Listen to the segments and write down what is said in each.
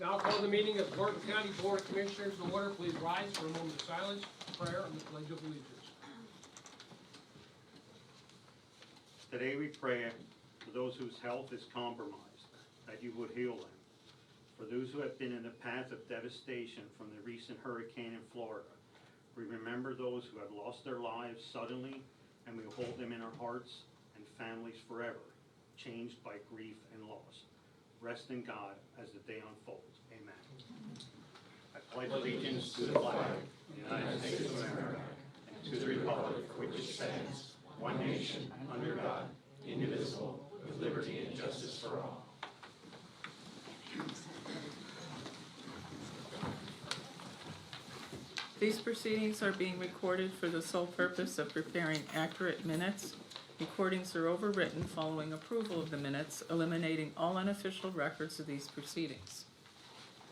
Now call the meeting of the Gordon County Board of Commissioners to order. Please rise for a moment of silence, prayer, and the Pledge of Allegiance. Today we pray for those whose health is compromised, that you would heal them. For those who have been in the path of devastation from the recent hurricane in Florida, we remember those who have lost their lives suddenly, and we hold them in our hearts and families forever, changed by grief and loss. Rest in God as the day unfolds. Amen. I pledge allegiance to the flag of the United States of America and to the republic for which it stands, one nation, under God, indivisible, with liberty and justice for all. These proceedings are being recorded for the sole purpose of preparing accurate minutes. Recordings are overwritten following approval of the minutes, eliminating all unofficial records of these proceedings.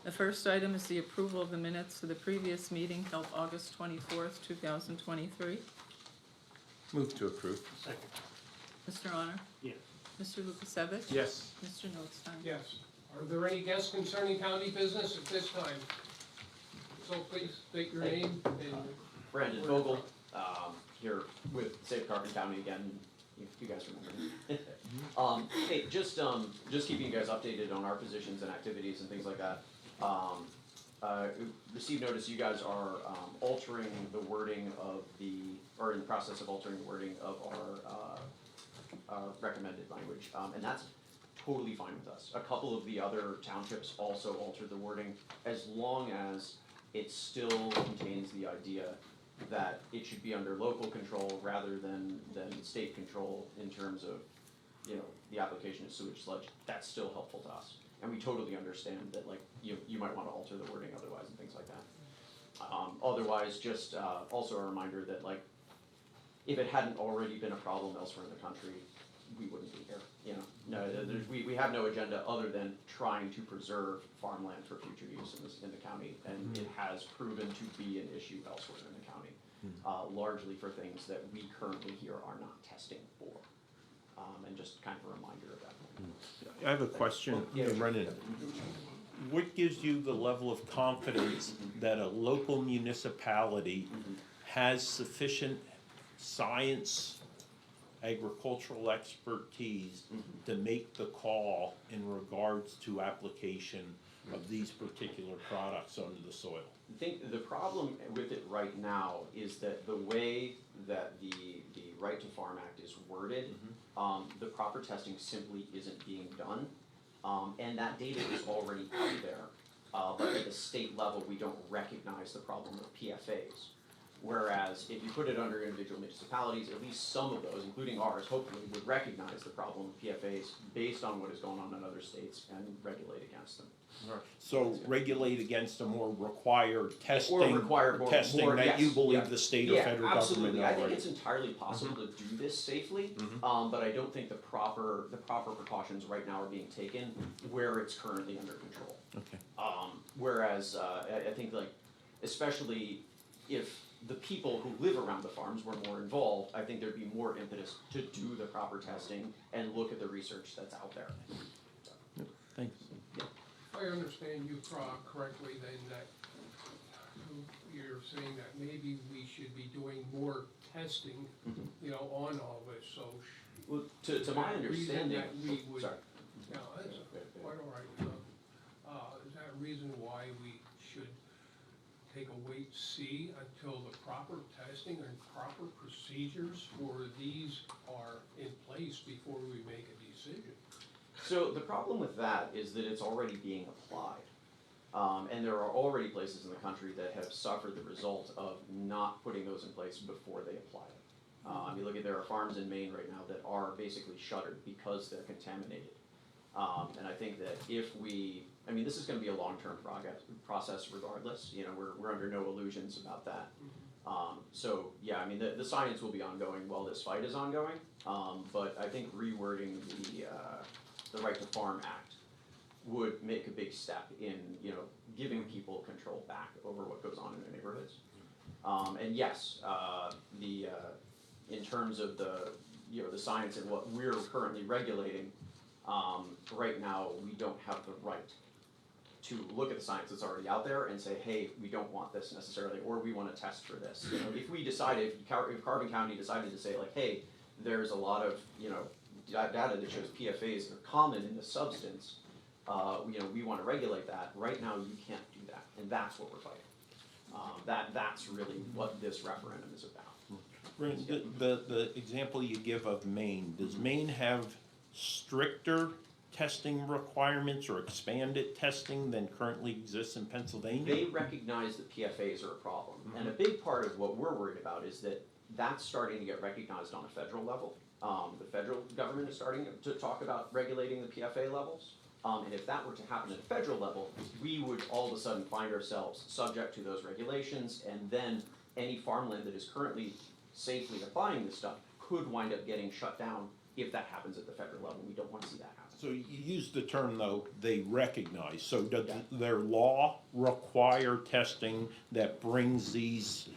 The first item is the approval of the minutes for the previous meeting held August 24th, 2023. Move to approve. Second. Mr. Honor? Yes. Mr. Lukasevich? Yes. Mr. Notstein? Yes. Are there any guests concerning county business at this time? So please state your name and... Brandon Vogel, here with Safe Carbon County again. You guys remember me. Hey, just keeping you guys updated on our positions and activities and things like that. Received notice you guys are altering the wording of or in the process of altering the wording of our recommended language, and that's totally fine with us. A couple of the other townships also altered the wording, as long as it still contains the idea that it should be under local control rather than state control in terms of, the application of sewage sludge. That's still helpful to us. And we totally understand that, like, you might wanna alter the wording otherwise and things like that. Otherwise, just, also a reminder that, like, if it hadn't already been a problem elsewhere in the country, we wouldn't be here, we have no agenda other than trying to preserve farmland for future use in the county, and it has proven to be an issue elsewhere in the county, largely for things that we currently here are not testing for, and just kind of a reminder of that. I have a question, Brendan. What gives you the level of confidence that a local municipality has sufficient science, agricultural expertise to make the call in regards to application of these particular products onto the soil? I think the problem with it right now is that the way that the Right to Farm Act is worded, the proper testing simply isn't being done. And that data is already out there, but at the state level, we don't recognize the problem of PFAs. Whereas if you put it under individual municipalities, at least some of those, including ours, hopefully would recognize the problem of PFAs based on what is going on in other states and regulate against them. So regulate against a more required testing, more, that you yes, believe yeah. the state or federal Absolutely. government I think already. it's entirely possible to do this safely, but I don't think the proper precautions right now are being taken where it's currently under control. Okay. Whereas I think, like, especially if the people who live around the farms were more involved, I think there'd be more impetus to do the proper testing and look at the research that's out there. Thanks. If I understand you correctly, then that you're saying that maybe we should be doing more testing, on all this, so. Well, to my understanding, That we would, sorry. yeah, that's quite all right. Is that a reason why we should take a wait, see until the proper testing and proper procedures for these are in place before we make a decision? So the problem with that is that it's already being applied. And there are already places in the country that have suffered the result of not putting those in place before they apply it. You look at, there are farms in Maine right now that are basically shuttered because they're contaminated. And I think that this is gonna be a long-term process regardless, we're under no illusions about that. So yeah, the science will be ongoing while this fight is ongoing, but I think rewording the Right to Farm Act would make a big step in, giving people control back over what goes on in their neighborhoods. And yes, in terms of the science and what we're currently regulating, right now we don't have the right to look at the science that's already out there and say, hey, we don't want this necessarily, or we wanna test for this. You know, if we decided, if Carbon County decided to say like, hey, there's a lot of, you know, data that shows PFAS are common in the substance, you know, we wanna regulate that, right now you can't do that, and that's what we're fighting. That's really what this referendum is about. Brandon, the example you give of Maine, does Maine have stricter testing requirements or expanded testing than currently exists in Pennsylvania? They recognize that PFAS are a problem, and a big part of what we're worried about is that that's starting to get recognized on a federal level. The federal government is starting to talk about regulating the PFA levels. And if that were to happen at a federal level, we would all of a sudden find ourselves subject to those regulations, and then any farmland that is currently safely applying this stuff could wind up getting shut down if that happens at the federal level. We don't want to see that happen. So you use the term though, they recognize, so does Yeah. their law require testing that brings these,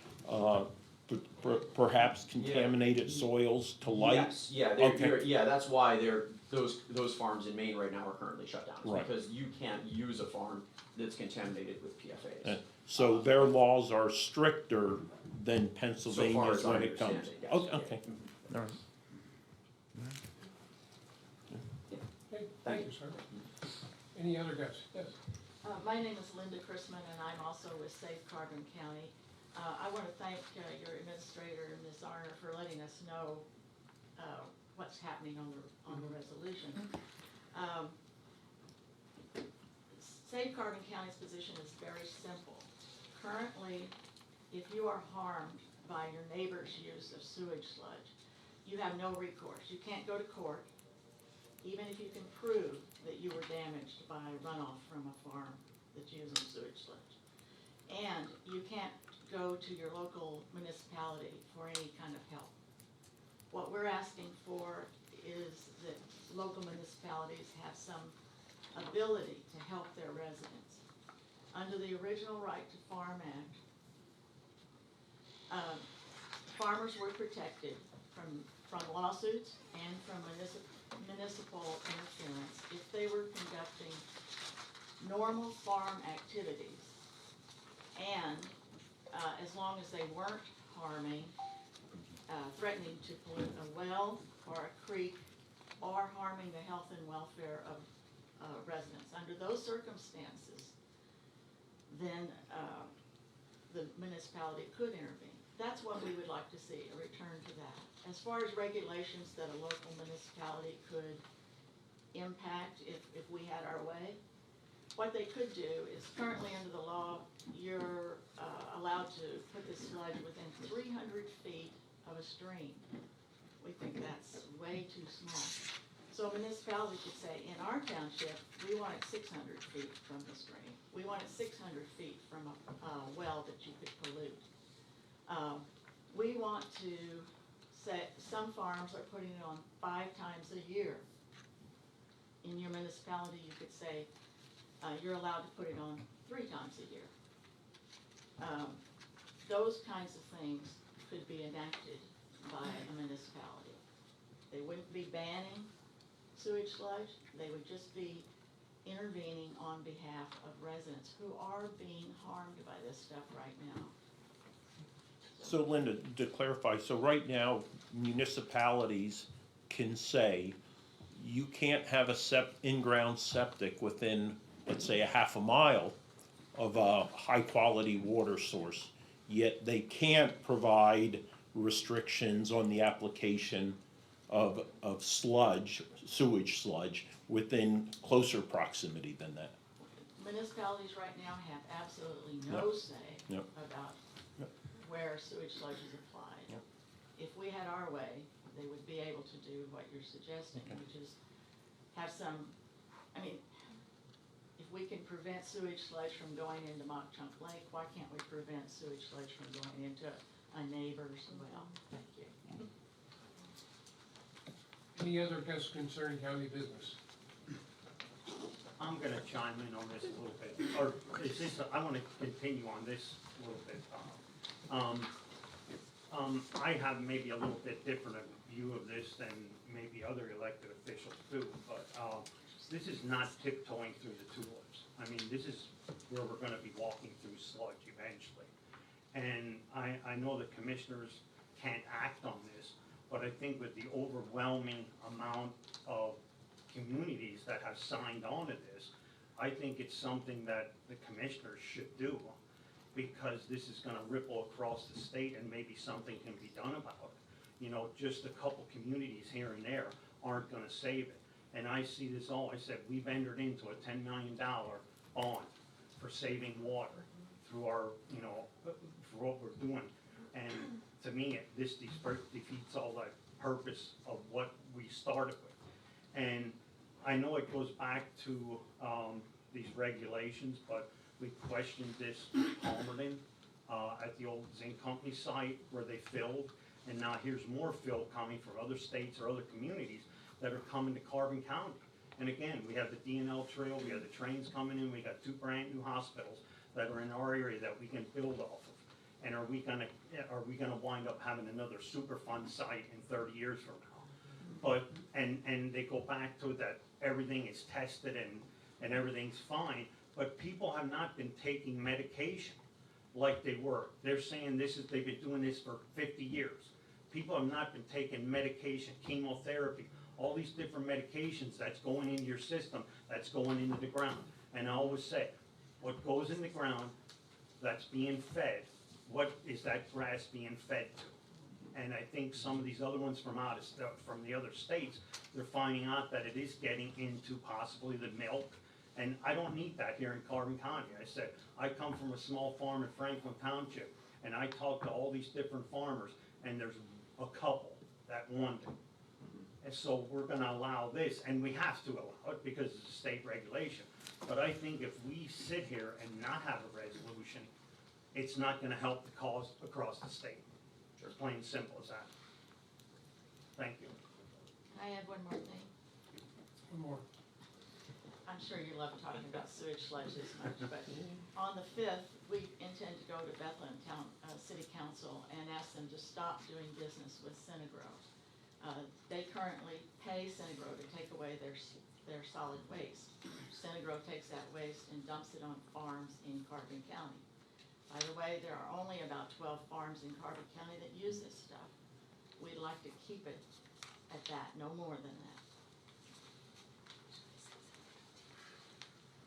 perhaps contaminated soils to light? Yes, yeah, Okay. yeah, that's why those farms in Maine right now are currently shut down. It's Right. because you can't use a farm that's contaminated with PFAS. So their laws are stricter than So far Pennsylvania's as I when it comes? understand it, yes. Okay, okay. Mhm. All right. Okay, thank you, sir. Any other guests? Yes. My name is Linda Chrisman, and I'm also with Safe Carbon County. I want to thank your administrator, Ms. Arner, for letting us know what's happening on the resolution. Safe Carbon County's position is very simple. Currently, if you are harmed by your neighbor's use of sewage sludge, you have no recourse. You can't go to court, even if you can prove that you were damaged by runoff from a farm that's using sewage sludge. And you can't go to your local municipality for any kind of help. What we're asking for is that local municipalities have some ability to help their residents. Under the original Right to Farm Act, farmers were protected from lawsuits and from municipal interference if they were conducting normal farm activities, and as long as they weren't harming, threatening to pollute a well or a creek, or harming the health and welfare of residents. Under those circumstances, then the municipality could intervene. That's what we would like to see, a return to that. As far as regulations that a local municipality could impact if we had our way, what they could do is, currently under the law, you're allowed to put the sludge within 300 feet of a stream. We think that's way too small. So a municipality could say, in our township, we want it 600 feet from the stream. We want it 600 feet from a well that you could pollute. We want to say, some farms are putting it on 5 times a year. In your municipality, you could say, you're allowed to put it on 3 times a year. Those kinds of things could be enacted by a municipality. They wouldn't be banning sewage sludge, they would just be intervening on behalf of residents who are being harmed by this stuff right now. So Linda, to clarify, so right now municipalities can say, you can't have a in-ground septic within, let's say, a half a mile of a high-quality water source, yet they can't provide restrictions on the application of sludge, sewage sludge, within closer proximity than that. Municipalities right now have absolutely no say Yep. about Yep. where sewage sludge is applied. Yep. If we had our way, they would be able to do what you're suggesting, Okay. which is have some, I mean, if we can prevent sewage sludge from going into Mock Chunk Lake, why can't we prevent sewage sludge from going into a neighbor's well? Thank you. Any other guests concerning county business? I'm gonna chime in on this a little bit, or is this, I wanna continue on this a little bit. I have maybe a little bit different view of this than maybe other elected officials do, but, this is not tiptoeing through the tulips. I mean, this is where we're gonna be walking through sludge eventually. And I know the commissioners can't act on this, but I think with the overwhelming amount of communities that have signed on to this, I think it's something that the commissioners should do, because this is gonna ripple across the state and maybe something can be done about it. You know, just a couple communities here and there aren't gonna save it. And I see this all, I said, we've entered into a $10 million bond for saving water through our, you know, for what we're doing. And to me, this defeats all the purpose of what we started with. And I know it goes back to these regulations, but we questioned this in Palmerton at the old zinc company site where they filled. And now here's more fill coming from other states or other communities that are coming to Carbon County. And again, we have the DNL trail, we have the trains coming in, we got 2 brand new hospitals that are in our area that we can build off of. And are we gonna wind up having another Superfund site in 30 years from now? But, and they go back to that everything is tested and everything's fine, but people have not been taking medication like they were. They're saying they've been doing this for 50 years. People have not been taking medication, chemotherapy, all these different medications that's going into your system, that's going into the ground. And I always say, what goes in the ground that's being fed, what is that grass being fed to? And I think some of these other ones from the other states, they're finding out that it is getting into possibly the milk. And I don't need that here in Carbon County. I said, I come from a small farm in Franklin Township, and I talk to all these different farmers, and there's a couple that want it. And so we're gonna allow this, and we have to allow it because it's a state regulation. But I think if we sit here and not have a resolution, it's not gonna help the cause across the state. It's plain and simple as that. Thank you. Can I add one more thing? One more. I'm sure you love talking about sewage sludge this much, but on the 5th, we intend to go to Bethlehem City Council and ask them to stop doing business with Synagro. They currently pay Synagro to take away their solid waste. Synagro takes that waste and dumps it on farms in Carbon County. By the way, there are only about 12 farms in Carbon County that use this stuff. We'd like to keep it at that, no more than that.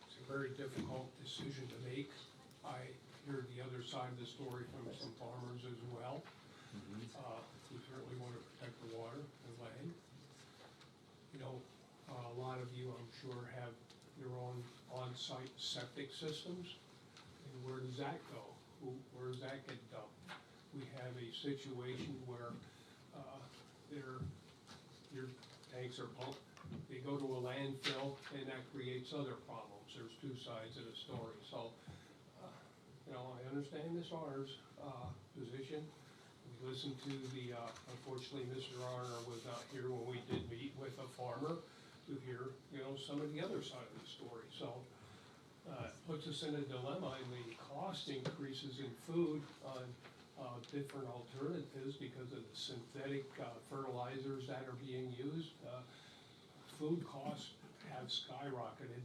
It's a very difficult decision to make. I hear the other side of the story from some farmers as well. We certainly want to protect the water and land. You know, a lot of you, I'm sure, have your own on-site septic systems. And where does that go? Where does that get dumped? We have a situation where your tanks are pumped, they go to a landfill, and that creates other problems. There's 2 sides of the story. So, you know, I understand Ms. Arner's position. We listened to unfortunately, Mr. Arner was not here when we did meet with a farmer to hear, you know, some of the other side of the story. So, puts us in a dilemma in the cost increases in food on different alternatives because of the synthetic fertilizers that are being used. Food costs have skyrocketed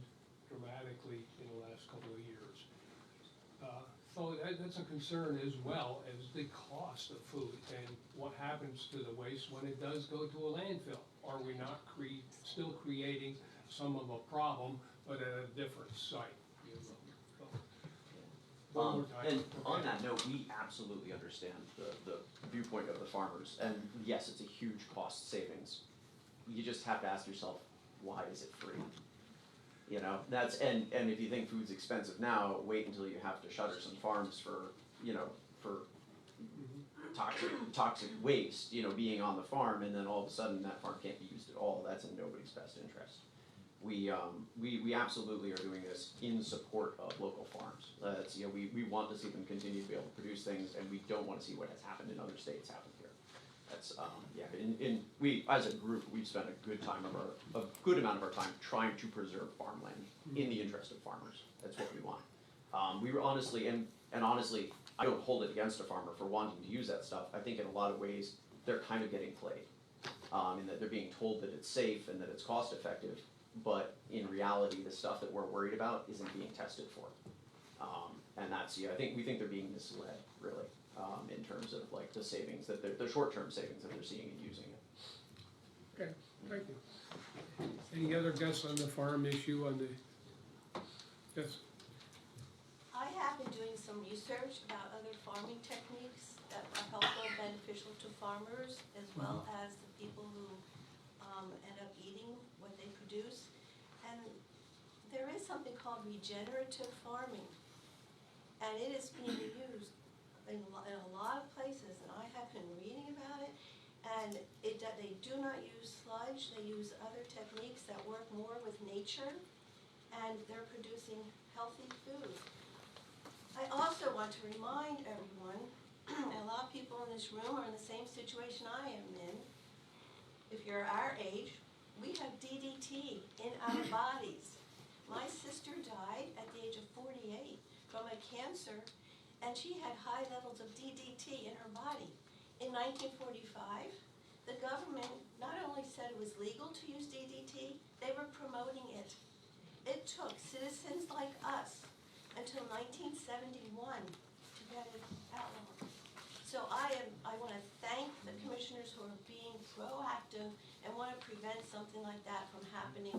dramatically in the last couple of years. So that's a concern as well as the cost of food and what happens to the waste when it does go to a landfill. Are we not still creating some of a problem, but at a different site? One more time. And on Okay. that note, we absolutely understand the viewpoint of the farmers, and yes, it's a huge cost savings. You just have to ask yourself, why is it free? You know, and if you think food's expensive now, wait until you have to shutter some farms for toxic waste, you know, being on the farm, and then all of a sudden that farm can't be used at all. That's in nobody's best interest. We absolutely are doing this in support of local farms. That's, you know, we want to see them continue to be able to produce things, and we don't want to see what has happened in other states happen here. That's, we, as a group, we've spent a good amount of our time trying to preserve farmland in the interest of farmers. That's what we want. We were honestly, and honestly, I don't hold it against a farmer for wanting to use that stuff. I think in a lot of ways, they're kind of getting played. In that they're being told that it's safe and that it's cost effective, but in reality, the stuff that we're worried about isn't being tested for. And that's, I think, we think they're being misled, really, in terms of like the savings that the short-term savings that they're seeing in using it. Okay, thank you. Any other guests on the farm issue on the, yes? I have been doing some research about other farming techniques that are helpful and beneficial to farmers as well as the people who end up eating what they produce. And there is something called regenerative farming. And it is being used in a lot of places, and I have been reading about it. And they do not use sludge, they use other techniques that work more with nature, and they're producing healthy food. I also want to remind everyone, and a lot of people in this room are in the same situation I am in. If you're our age, we have DDT in our bodies. My sister died at the age of 48 from a cancer, and she had high levels of DDT in her body. In 1945, the government not only said it was legal to use DDT, they were promoting it. It took citizens like us until 1971 to get it outlawed. So I want to thank the commissioners who are being proactive and want to prevent something like that from happening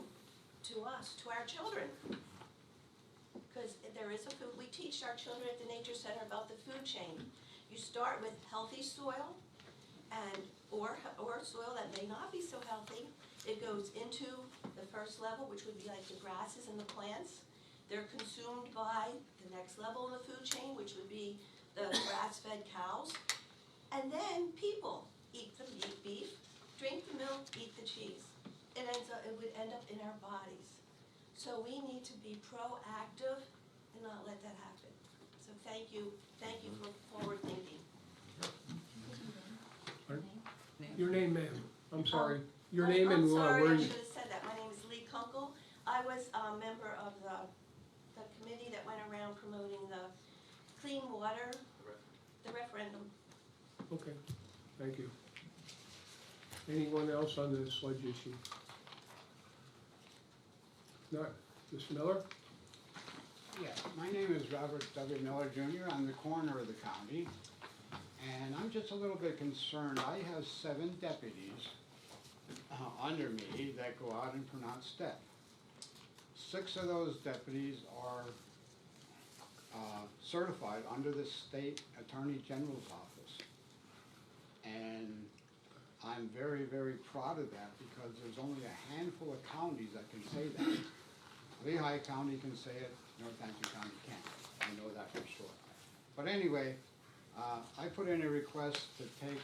to us, to our children. Because there is a food, we teach our children at the Nature Center about the food chain. You start with healthy soil, and or soil that may not be so healthy. It goes into the first level, which would be like the grasses and the plants. They're consumed by the next level in the food chain, which would be the grass-fed cows. And then people eat the beef, drink the milk, eat the cheese. It would end up in our bodies. So we need to be proactive and not let that happen. So thank you for forward thinking. Your name, ma'am, I'm sorry. Your Oh, name and I'm sorry, where I you, should have said that. My name is Lee Kunkel. I was a member of the committee that went around promoting the clean water, the referendum. okay, thank you. Anyone else on the sludge issue? Not, Mr. Miller? Yeah, my name is Robert W. Miller Jr. I'm the coroner of the county, and I'm just a little bit concerned. I have 7 deputies under me that go out and pronounce death. 6 of those deputies are certified under the state attorney general's office. And I'm very, very proud of that because there's only a handful of counties that can say that. Lehigh County can say it, Northampton County can't. I know that for sure. But anyway, I put in a request to take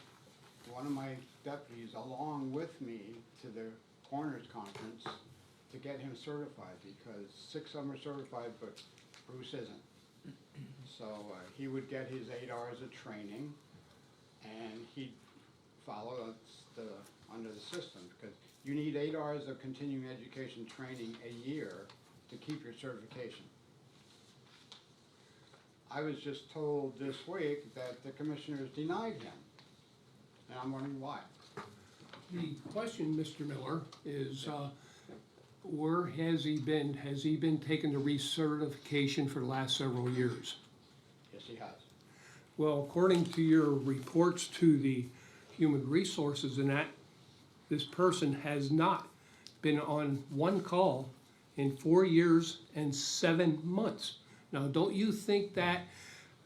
one of my deputies along with me to the coroner's conference to get him certified because 6 of them are certified, but Bruce isn't. So he would get his 8 hours of training and he'd follow under the system because you need 8 hours of continuing education training a year to keep your certification. I was just told this week that the commissioners denied him, and I'm wondering why. The question, Mr. Miller, is where has he been? Has he been taking the recertification for the last several years? Yes, he has. Well, according to your reports to the Human Resources and that, this person has not been on one call in 4 years and 7 months. Now, don't you think that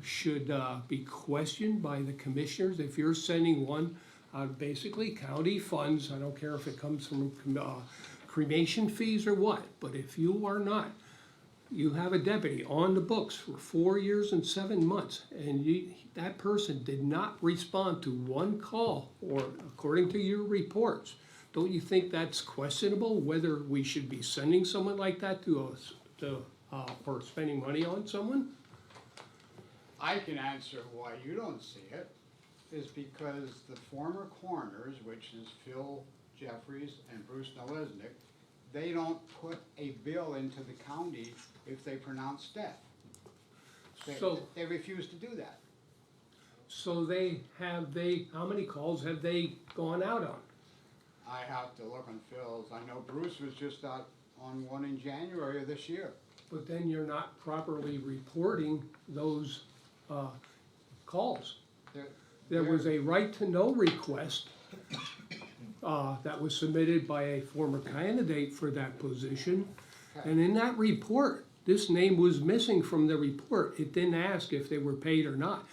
should be questioned by the commissioners if you're sending one basically county funds? I don't care if it comes from cremation fees or what, but if you are not, you have a deputy on the books for 4 years and 7 months, and that person did not respond to one call, or according to your reports, don't you think that's questionable, whether we should be sending someone like that to us, or spending money on someone? I can answer why you don't see it, is because the former coroners, which is Phil Jeffries and Bruce Nalesnik, they don't put a bill into the county if they pronounce death. They refuse to do that. So how many calls have they gone out on? I have to look on Phil's. I know Bruce was just out on one in January of this year. But then you're not properly reporting those, calls. There- There was a right-to-know request, that was submitted by a former candidate for that position. And in that report, this name was missing from the report. It didn't ask if they were paid or not.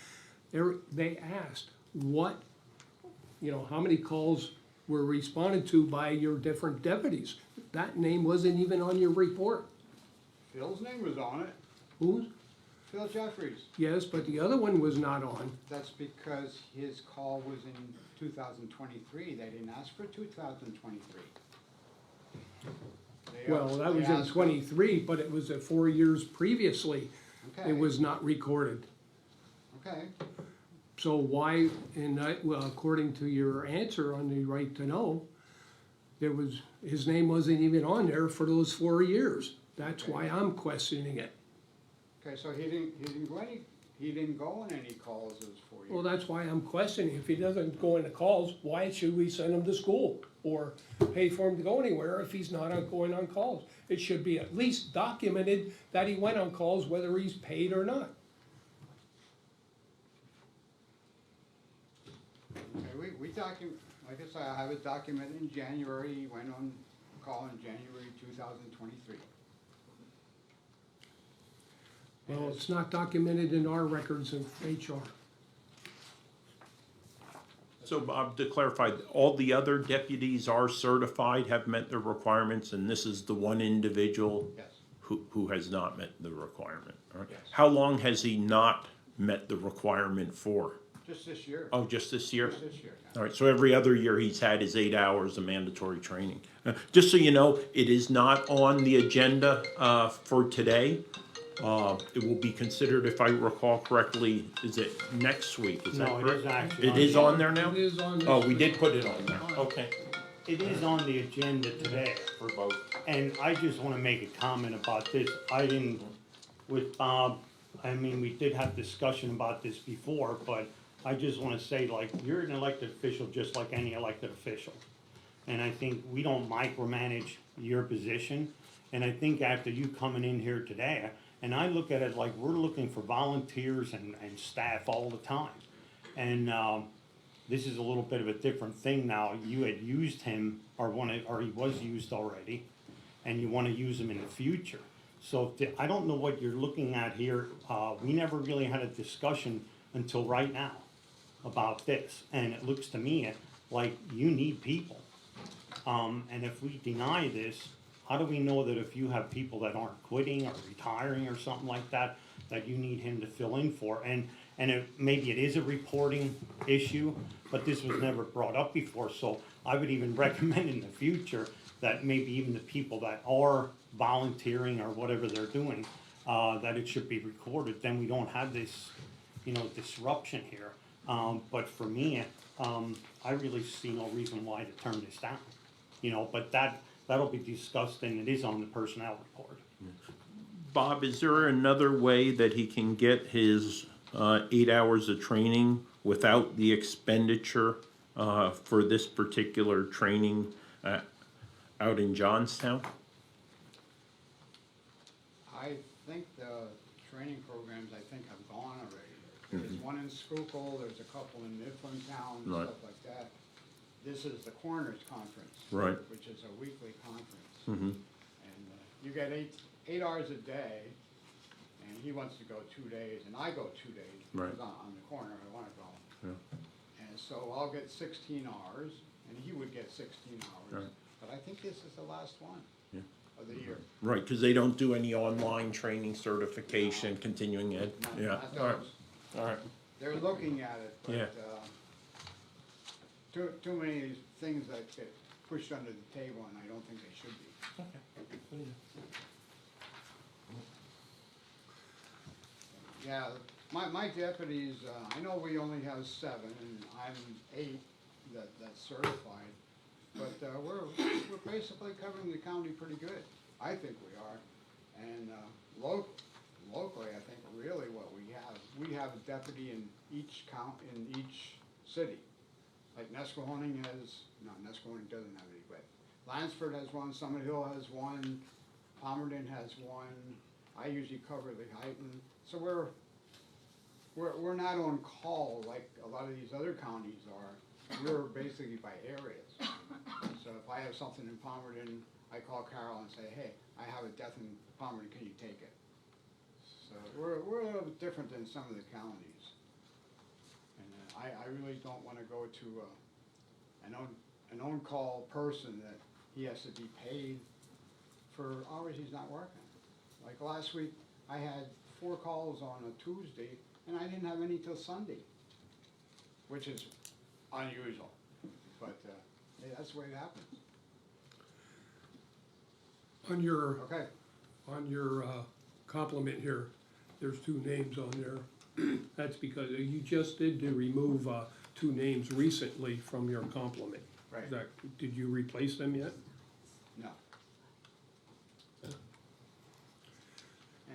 They asked what, how many calls were responded to by your different deputies. That name wasn't even on your report. Phil's name was on it, Whose? Phil Jeffries. Yes, but the other one was not on. That's because his call was in 2023. They didn't ask for 2023. Well, that was in 23, but it was 4 years previously. Okay. It was not recorded. Okay, So why, according to your answer on the right to know, his name wasn't even on there for those 4 years. That's why I'm questioning it. okay, so he didn't go on any calls those 4 years. Well, that's why I'm questioning. If he doesn't go into calls, why should we send him to school or pay for him to go anywhere if he's not going on calls? It should be at least documented that he went on calls, whether he's paid or not. Okay, we document, like I said, I have it documented in January, he went on call in January 2023. Well, it's not documented in our records of HR. So Bob, to clarify, all the other deputies are certified, have met the requirements, and this is the one individual Yes. who has not met the requirement, all right? Yes. How long has he not met the requirement for? Just this year. Oh, just this year? Just this year. All right, so every other year he's had his 8 hours of mandatory training. Just so you know, it is not on the agenda for today. It will be considered, if I recall correctly, is it next week? Is that No, it correct? is actually. It is on there now? It is on this. Oh, we did put it on there, okay. It is on the agenda today, For both. and I just wanna make a comment about this. I didn't, with Bob, I mean, we did have discussion about this before, but I just wanna say, like, you're an elected official just like any elected official. And I think we don't micromanage your position, and I think after you coming in here today, and I look at it like we're looking for volunteers and staff all the time. And, this is a little bit of a different thing now. You had used him, or he was used already, and you wanna use him in the future. So I don't know what you're looking at here. We never really had a discussion until right now about this. And it looks to me like you need people. And if we deny this, how do we know that if you have people that aren't quitting or retiring or something like that, that you need him to fill in for? And maybe it is a reporting issue, but this was never brought up before, so I would even recommend in the future that maybe even the people that are volunteering or whatever they're doing, that it should be recorded, then we don't have this, disruption here. But for me, I really see no reason why to turn this down, but that'll be discussed and it is on the personnel report. Bob, is there another way that he can get his 8 hours of training without the expenditure for this particular training out in Johnstown? I think the training programs, have gone already. There's one in Schuylkill, there's a couple in Mifflintown, and Right. stuff like that. This is the Corners Conference. Right. Which is a weekly conference. Mhm. And you get eight hours a day, and he wants to go 2 days, and I go 2 days. Right. Because on the corner, I wanna go. Yeah. And so I'll get 16 hours, and he would get 16 hours. Right. But I think this is the last one Yeah. of the year. Right, because they don't do any online training, certification, continuing ed. Not- Yeah, not all right, those. all right. They're looking at it, but, Yeah. too many things that get pushed under the table, and I don't think they should be. Yeah, my deputies, I know we only have 7, and I'm 8 that's certified, but, we're basically covering the county pretty good. I think we are, and, locally, I think really what we have a deputy in each city. Like Nesquehoning Nesquehoning doesn't have any, but Lansford has one, Summit Hill has one, Palmerton has one, I usually cover the Heighton, so we're not on call like a lot of these other counties are. We're basically by areas. So if I have something in Palmerton, I call Carol and say, hey, I have a death in Palmerton, can you take it? So we're a little bit different than some of the counties. And I really don't wanna go to an on-call person that he has to be paid for hours he's not working. Like last week, I had 4 calls on a Tuesday, and I didn't have any till Sunday, which is unusual, but, hey, that's the way it happens. On your, Okay, compliment here, there's 2 names on there. That's because you just did remove, 2 names recently from your compliment. right, Is that, did you replace them yet? no. And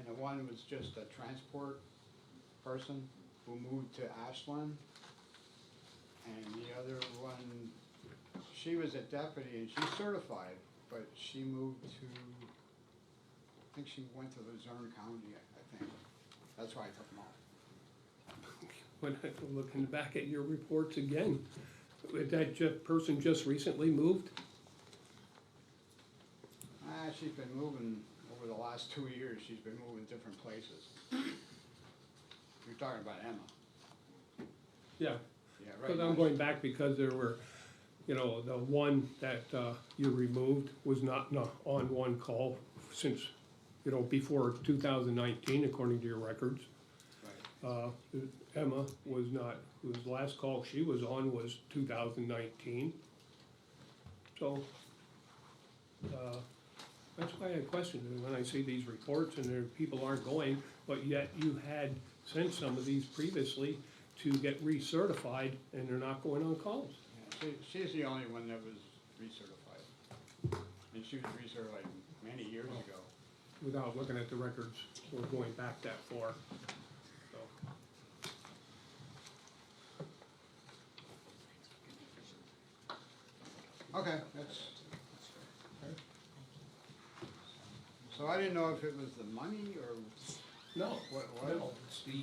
the one was just a transport person who moved to Ashland. And the other one, she was a deputy and she's certified, but she moved to, I think she went to Luzerne County, I think. That's why I took them off. When I'm looking back at your reports again, did that person just recently moved? She's been moving over the last 2 years, she's been moving different places. You're talking about Emma. Yeah, Yeah, right. because I'm now going back because there were, the one that you removed was not on one call since, before 2019, according to your records. Right. Emma was not, whose last call she was on was 2019. So, that's why I questioned it when I see these reports and there, people aren't going, but yet you had sent some of these previously to get recertified and they're not going on calls. Yeah, she's the only one that was recertified. And she was recertified many years ago. Without looking at the records, or going back that far, so. Okay, that's. So I didn't know if it was the money or No, no, it's the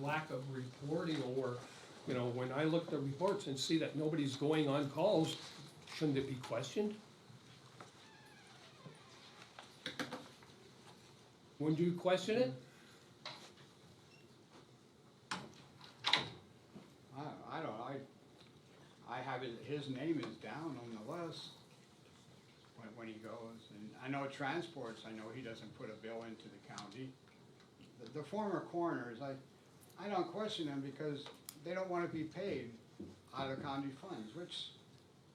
lack of reporting or, when I look at the reports and see that nobody's going on calls, shouldn't it be questioned? Wouldn't you question it? I don't know, I have his name is down on the list when he goes, and I know transports, I know he doesn't put a bill into the county. The former coroners, I don't question them because they don't wanna be paid out of county funds, which,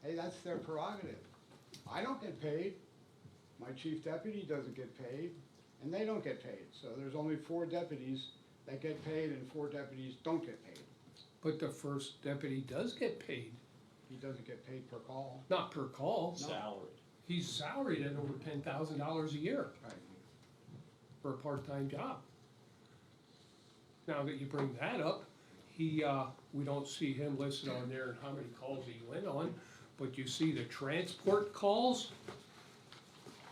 hey, that's their prerogative. I don't get paid, my chief deputy doesn't get paid, and they don't get paid, so there's only 4 deputies that get paid and 4 deputies don't get paid. But the first deputy does get paid, He doesn't get paid per call. not per call. Salary. He's salaried at over $10,000 a year Right. for a part-time job. Now that you bring that up, we don't see him listed on there and how many calls he went on, but you see the transport calls?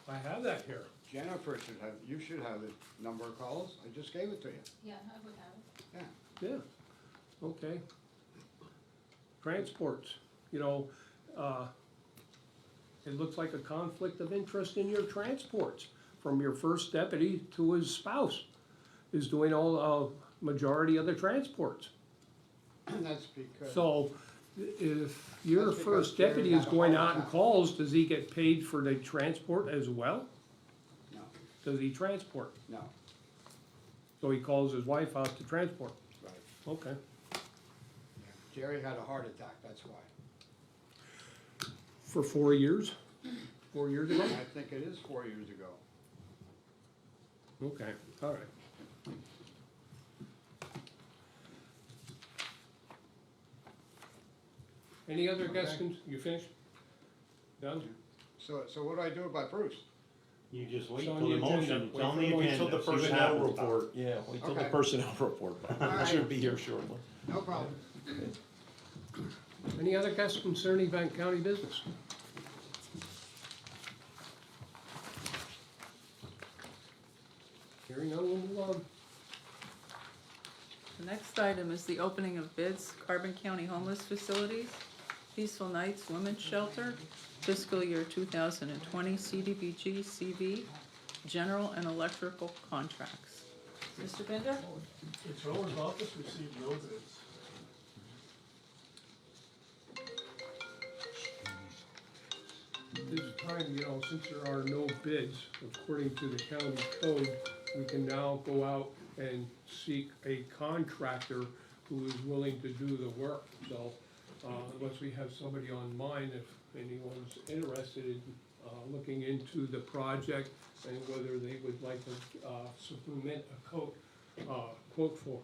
I have that here. Jennifer you should have the number of calls, I just gave it to you. Yeah, I would have it. Yeah. Yeah, okay. Transports, it looks like a conflict of interest in your transports, from your first deputy to his spouse, is doing all, majority of the transports. That's because, So, if your That's because first deputy Jerry is had a going heart out and attack. calls, does he get paid for the transport as well? no, Does he transport? no, So he calls his wife out to transport, right. okay. Jerry had a heart attack, that's why. For 4 years? 4 years ago? I think it is 4 years ago. Okay, all right. Any other guests, you finished? Done? So what do I do about Bruce? You just wait It's on till the the agenda. motion, it's Wait on for the the motion. agenda. Till the see what personnel happens. report, yeah, wait till the Okay. personnel report, Alright. should be here shortly. No problem. Any other guests concerning Bank County business? Hearing none, we'll move on. The next item is the opening of bids, Carbon County Homeless Facilities, Peaceful Nights Women's Shelter, fiscal year 2020 CDBG CV, general and electrical contracts. Mr. Binder? The Controller's office received no bids. This time, since there are no bids, according to the county code, we can now go out and seek a contractor who is willing to do the work. So, unless we have somebody on mind, if anyone's interested in, looking into the project and whether they would like to, submit a quote for,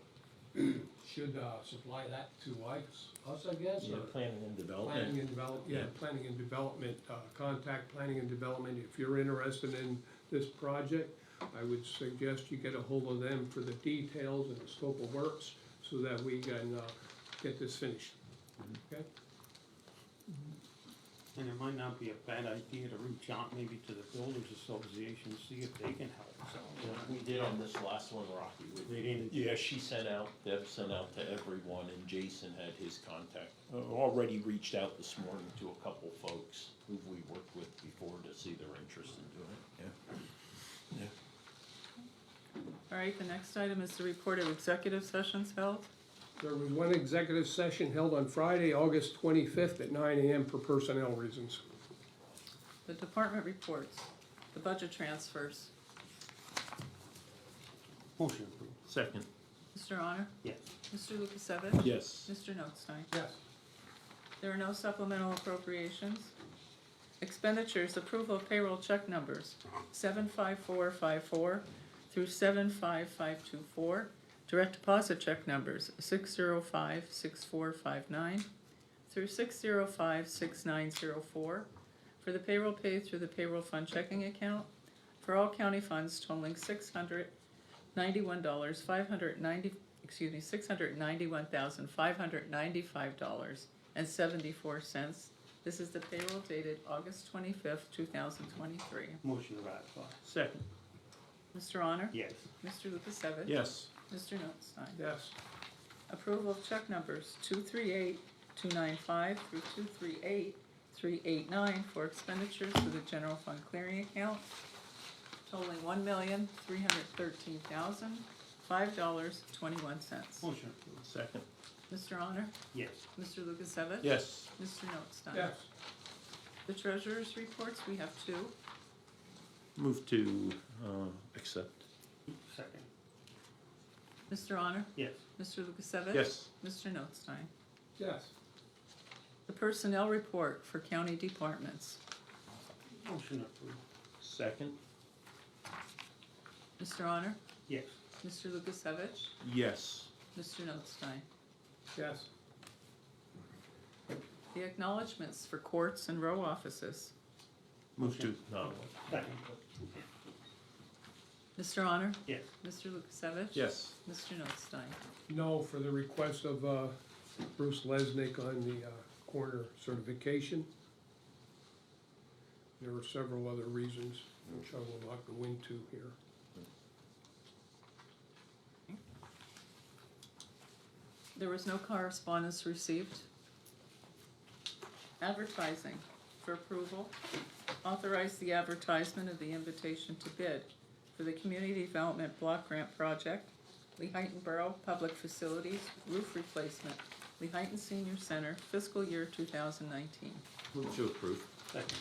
should, supply that to us, I guess, Yeah, or? planning and development. Planning and develop, yeah, planning and development, contact planning and development, if you're interested in this project, I would suggest you get a hold of them for the details and the scope of works, so that we can, get this finished, okay? And it might not be a bad idea to reach out maybe to the Builders Association, see if they can help, so. We did on this last one, Rocky. They didn't. Yeah, Deb sent out to everyone, and Jason had his contact. Already reached out this morning to a couple folks who we worked with before to see their interest in doing it, yeah. All right, the next item is the report of executive sessions held. There was one executive session held on Friday, August 25th at 9 AM for personnel reasons. The department reports, the budget transfers. Motion approved. Second. Mr. Honor? Yes. Mr. Lukasevich? Yes. Mr. Notstein? Yes. There are no supplemental appropriations. Expenditures, approval of payroll check numbers 75454 through 75524. Direct deposit check numbers 6056459 through 6056904 for the payroll paid through the payroll fund checking account for all county funds totaling $691,595.74. This is the payroll dated August 25th, 2023. Motion to ratify. Second. Mr. Honor? Yes. Mr. Lukasevich? Yes. Mr. Notstein? Yes. Approval of check numbers 238295 through 238389 for expenditures for the general fund clearing account totaling $1,313,005.21. Motion approved. Second. Mr. Honor? Yes. Mr. Lukasevich? Yes. Mr. Notstein? Yes. The treasurer's reports, we have two. Move to, accept. Second. Mr. Honor? Yes. Mr. Lukasevich? Yes. Mr. Notstein? Yes. The personnel report for county departments. Motion approved. Second. Mr. Honor? Yes. Mr. Lukasevich? Yes. Mr. Notstein? Yes. The acknowledgements for courts and row offices. Move to, no. Second. Mr. Honor? Yes. Mr. Lukasevich? Yes. Mr. Notstein? No, for the request of Bruce Lesnick on the coroner certification. There were several other reasons, which I will not go into here. There was no correspondence received. Advertising for approval. Authorize the advertisement of the invitation to bid for the Community Development Block Grant Project, Lehighton Borough Public Facilities Roof Replacement, Lehighton Senior Center, fiscal year 2019. Move to approve. Second.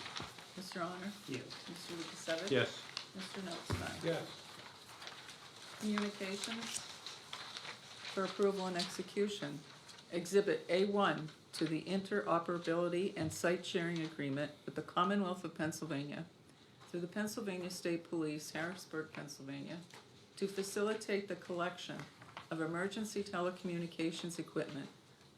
Mr. Honor? Yes. Mr. Lukasevich? Yes. Mr. Notstein? Yes. Communications for approval and execution. Exhibit A1 to the interoperability and site sharing agreement with the Commonwealth of Pennsylvania through the Pennsylvania State Police, Harrisburg, Pennsylvania, to facilitate the collection of emergency telecommunications equipment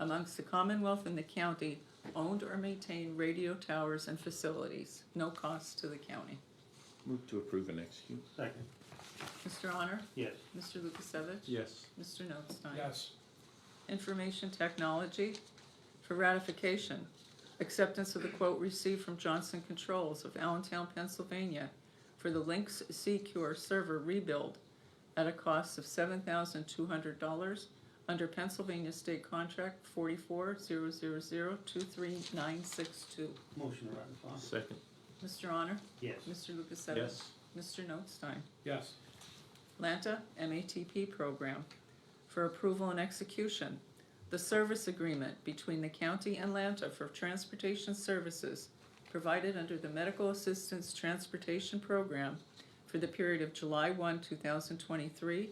amongst the Commonwealth and the county owned or maintained radio towers and facilities, no cost to the county. Move to approve and execute. Second. Mr. Honor? Yes. Mr. Lukasevich? Yes. Mr. Notstein? Yes. Information technology for ratification. Acceptance of the quote received from Johnson Controls of Allentown, Pennsylvania for the Lynx Secure server rebuild at a cost of $7,200 under Pennsylvania State Contract 4400023962. Motion to ratify. Second. Mr. Honor? Yes. Mr. Lukasevich? Yes. Mr. Notstein? Yes. Lanta MATP Program for approval and execution. The service agreement between the county and Lanta for transportation services provided under the Medical Assistance Transportation Program for the period of July 1, 2023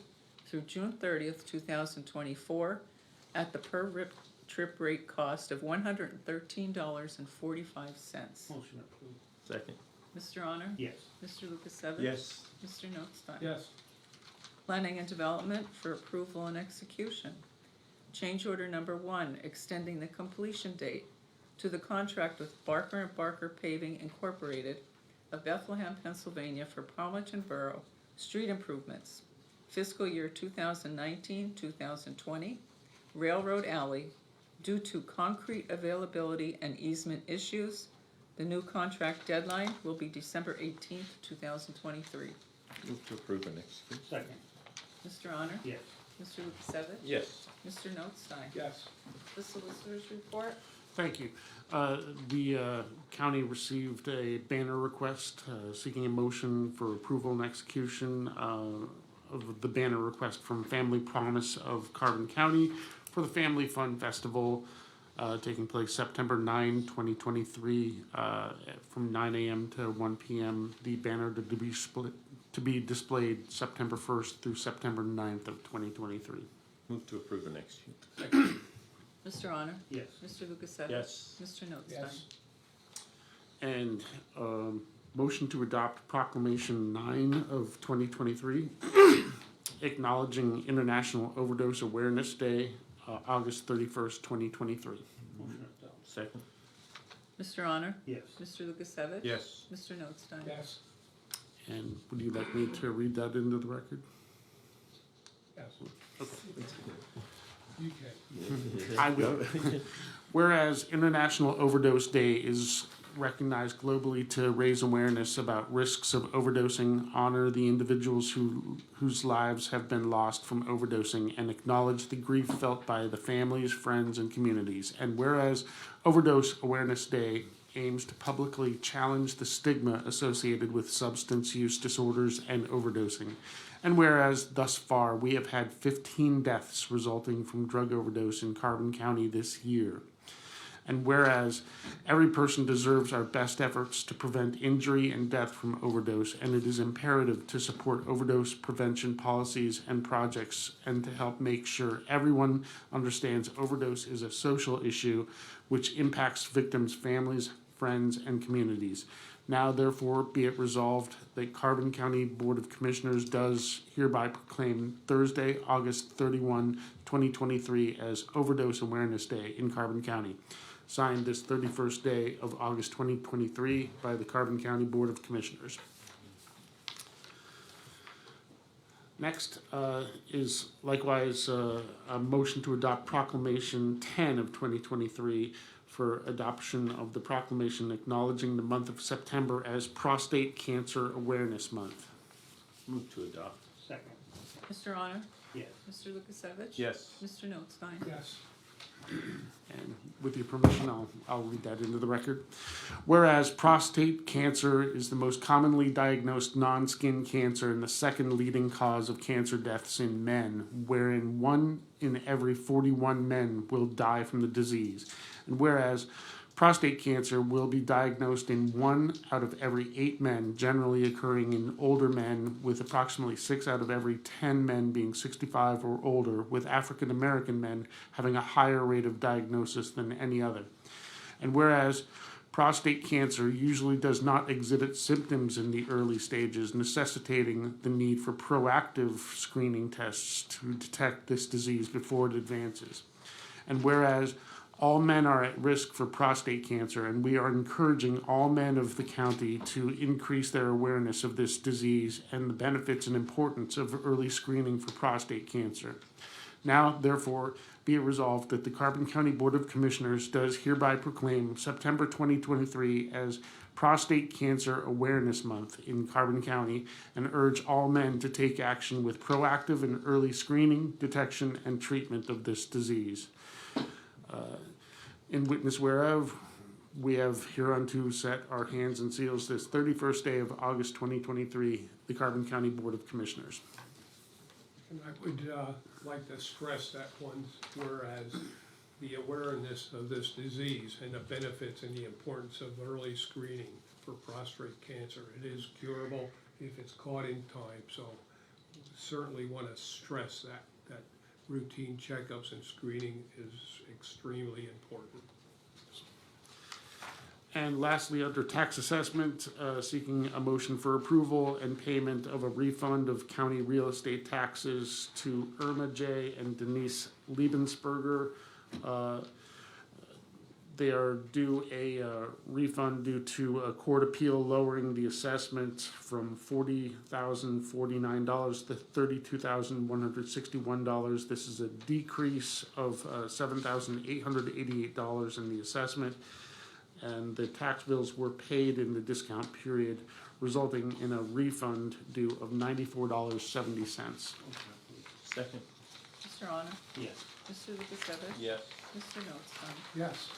through June 30th, 2024 at the trip rate cost of $113.45. Motion approved. Second. Mr. Honor? Yes. Mr. Lukasevich? Yes. Mr. Notstein? Yes. Planning and Development for approval and execution. Change order number 1, extending the completion date to the contract with Barker and Barker Paving Incorporated of Bethlehem, Pennsylvania for Palmerton Borough street improvements, fiscal year 2019-2020, Railroad Alley, due to concrete availability and easement issues. The new contract deadline will be December 18th, 2023. Move to approve and execute. Second. Mr. Honor? Yes. Mr. Lukasevich? Yes. Mr. Notstein? Yes. The Solicitor's Report? Thank you. The county received a banner request seeking a motion for approval and execution of the banner request from Family Promise of Carbon County for the Family Fun Festival taking place September 9, 2023, from 9 a.m. to 1 p.m. The banner to be displayed September 1st through September 9th of 2023. Move to approve and execute. Mr. Honor? Yes. Mr. Lukasevich? Yes. Mr. Notstein? Yes. And motion to adopt Proclamation 9 of 2023, acknowledging International Overdose Awareness Day, August 31st, 2023. Motion adopted. Second. Mr. Honor? Yes. Mr. Lukasevich? Yes. Mr. Notstein? Yes. And would you like me to read that into the record? Yes. Okay. You can. I will. Whereas International Overdose Day is recognized globally to raise awareness about risks of overdosing, honor the individuals whose lives have been lost from overdosing, and acknowledge the grief felt by the families, friends, and communities. And whereas Overdose Awareness Day aims to publicly challenge the stigma associated with substance use disorders and overdosing. And whereas thus far we have had 15 deaths resulting from drug overdose in Carbon County this year. And whereas every person deserves our best efforts to prevent injury and death from overdose, and it is imperative to support overdose prevention policies and projects and to help make sure everyone understands overdose is a social issue which impacts victims' families, friends, and communities. Now, therefore, be it resolved that Carbon County Board of Commissioners does hereby proclaim Thursday, August 31, 2023 as Overdose Awareness Day in Carbon County. Signed this 31st day of August 2023 by the Carbon County Board of Commissioners. Next is likewise a motion to adopt Proclamation 10 of 2023 for adoption of the proclamation acknowledging the month of September as Prostate Cancer Awareness Month. Move to adopt. Second. Mr. Honor? Yes. Mr. Lukasevich? Yes. Mr. Notstein? Yes. And with your permission, I'll read that into the record. Whereas prostate cancer is the most commonly diagnosed non-skin cancer and the second leading cause of cancer deaths in men, wherein 1 in every 41 men will die from the disease. And whereas prostate cancer will be diagnosed in 1 out of every 8 men, generally occurring in older men, with approximately 6 out of every 10 men being 65 or older, with African American men having a higher rate of diagnosis than any other. And whereas prostate cancer usually does not exhibit symptoms in the early stages, necessitating the need for proactive screening tests to detect this disease before it advances. And whereas all men are at risk for prostate cancer, and we are encouraging all men of the county to increase their awareness of this disease and the benefits and importance of early screening for prostate cancer. Now, therefore, be it resolved that the Carbon County Board of Commissioners does hereby proclaim September 2023 as Prostate Cancer Awareness Month in Carbon County and urge all men to take action with proactive and early screening, detection, and treatment of this disease. In witness whereof, we have hereunto set our hands and seals this 31st day of August 2023, the Carbon County Board of Commissioners. And I would like to stress that one, whereas the awareness of this disease and the benefits and the importance of early screening for prostate cancer. It is curable if it's caught in time, so certainly want to stress that routine checkups and screening is extremely important. And lastly, under tax assessment, seeking a motion for approval and payment of a refund of county real estate taxes to Irma J. and Denise Liebensberger. They are due a refund due to a court appeal lowering the assessment from $40,049 to $32,161. This is a decrease of $7,888 in the assessment. And the tax bills were paid in the discount period, resulting in a refund due of $94.70. Second. Mr. Honor? Yes. Mr. Lukasevich? Yes. Mr. Notstein? Yes.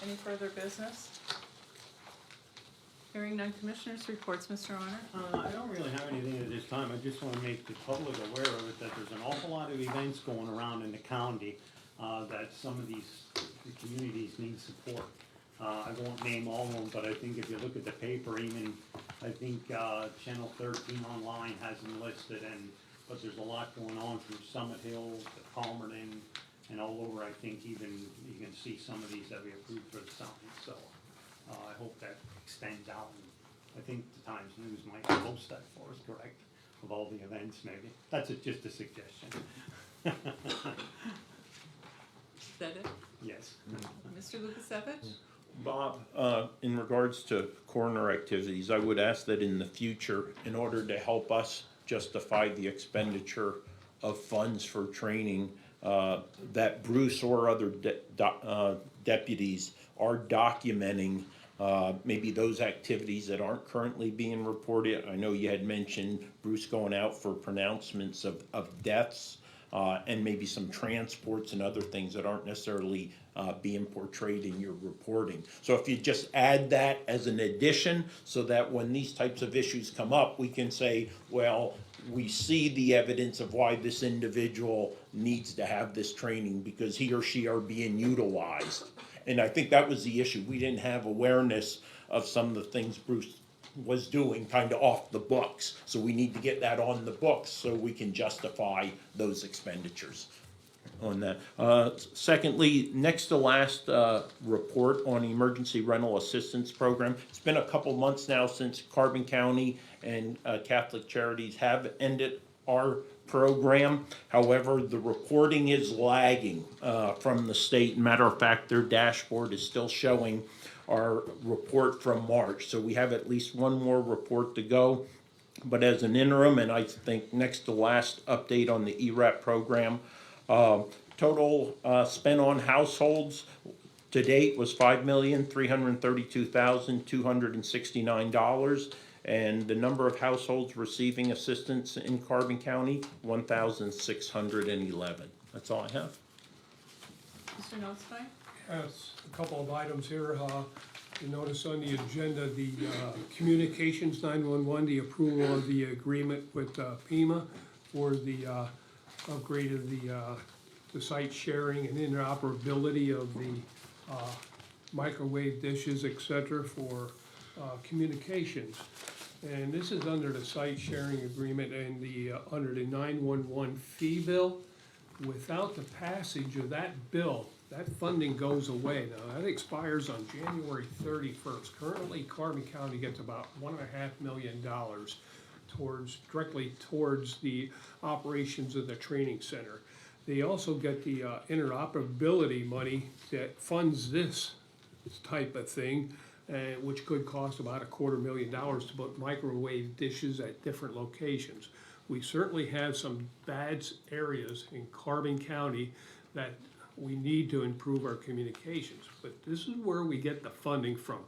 Any further business? Hearing none, commissioners' reports, Mr. Honor? I don't really have anything at this time. I just want to make the public aware of it, that there's an awful lot of events going around in the county, that some of these communities need support. I won't name all of them, but I think if you look at the paper, even, I think, Channel 13 online has them listed, but there's a lot going on from Summit Hill to Palmerton and all over. I think even you can see some of these that we approved for the sign, so I hope that extends out. I think the Times News might post that for us, correct, of all the events maybe. That's just a suggestion. Is that it? Yes. Mr. Lukasevich? Bob, in regards to coroner activities, I would ask that in the future, in order to help us justify the expenditure of funds for training, that Bruce or other deputies are documenting maybe those activities that aren't currently being reported. I know you had mentioned Bruce going out for pronouncements of deaths, and maybe some transports and other things that aren't necessarily being portrayed in your reporting. So if you just add that as an addition, so that when these types of issues come up, we can say, well, we see the evidence of why this individual needs to have this training because he or she are being utilized. And I think that was the issue. We didn't have awareness of some of the things Bruce was doing kind of off the books. So we need to get that on the books so we can justify those expenditures on that. Secondly, next to last report on the Emergency Rental Assistance Program. It's been a couple months now since Carbon County and Catholic Charities have ended our program. However, the reporting is lagging from the state. Matter of fact, their dashboard is still showing our report from March. So we have at least one more report to go. But as an interim, and I think next to last update on the ERAP program, total spent on households to date was $5,332,269. And the number of households receiving assistance in Carbon County, 1,611. That's all I have. Mr. Notstein? Yes, a couple of items here. You notice on the agenda, the communications 911, the approval of the agreement with Pima for the upgrade of the site sharing and interoperability of the microwave dishes, et cetera, for communications. And this is under the site sharing agreement and the under the 911 fee bill. Without the passage of that bill, that funding goes away. Now, that expires on January 31st. Currently, Carbon County gets about $1.5 million directly towards the operations of the training center. They also get the interoperability money that funds this type of thing, which could cost about $250,000 to put microwave dishes at different locations. We certainly have some bad areas in Carbon County that we need to improve our communications. But this is where we get the funding from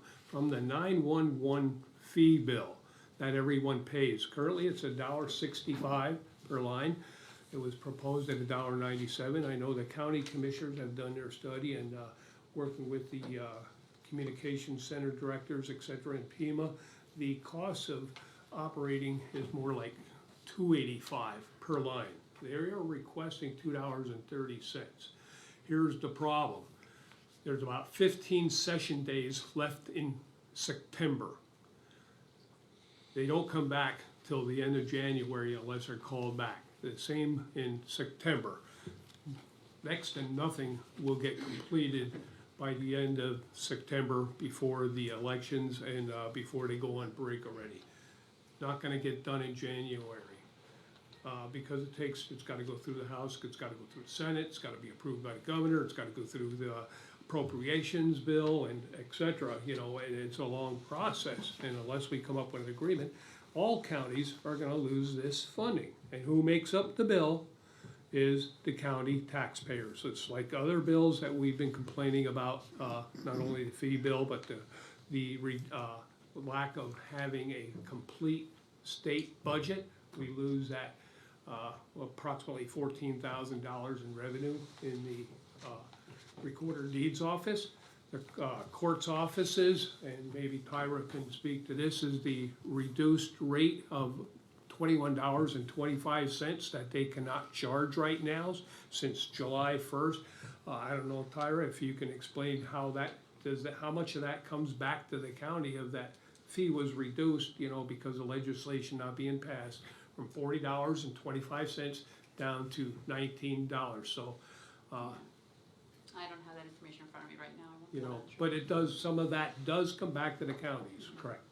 the 911 fee bill that everyone pays. Currently, it's $1.65 per line. It was proposed at $1.97. I know the county commissioners have done their study and working with the communication center directors, et cetera, in Pima. The cost of operating is more like $2.85 per line. They are requesting $2.30. Here's the problem. There's about 15 session days left in September. They don't come back till the end of January unless they're called back. The same in September. Next to nothing will get completed by the end of September before the elections and before they go on break already. Not gonna get done in January. Because it's gotta go through the House, it's gotta go through the Senate, it's gotta be approved by the governor, it's gotta go through the appropriations bill and et cetera, you know, and it's a long process. And unless we come up with an agreement, all counties are gonna lose this funding. And who makes up the bill is the county taxpayers. It's like other bills that we've been complaining about, not only the fee bill, but the lack of having a complete state budget. We lose that approximately $14,000 in revenue in the recorder deeds office. The court's offices, and maybe Tyra can speak to this, is the reduced rate of $21.25 that they cannot charge right now since July 1st. I don't know, Tyra, if you can explain how much of that comes back to the county of that fee was reduced, you know, because of legislation not being passed from $40.25 down to $19. So, I don't have that information in front of me right now. I won't you know know, that. but it does, some of that does come back to the counties, correct?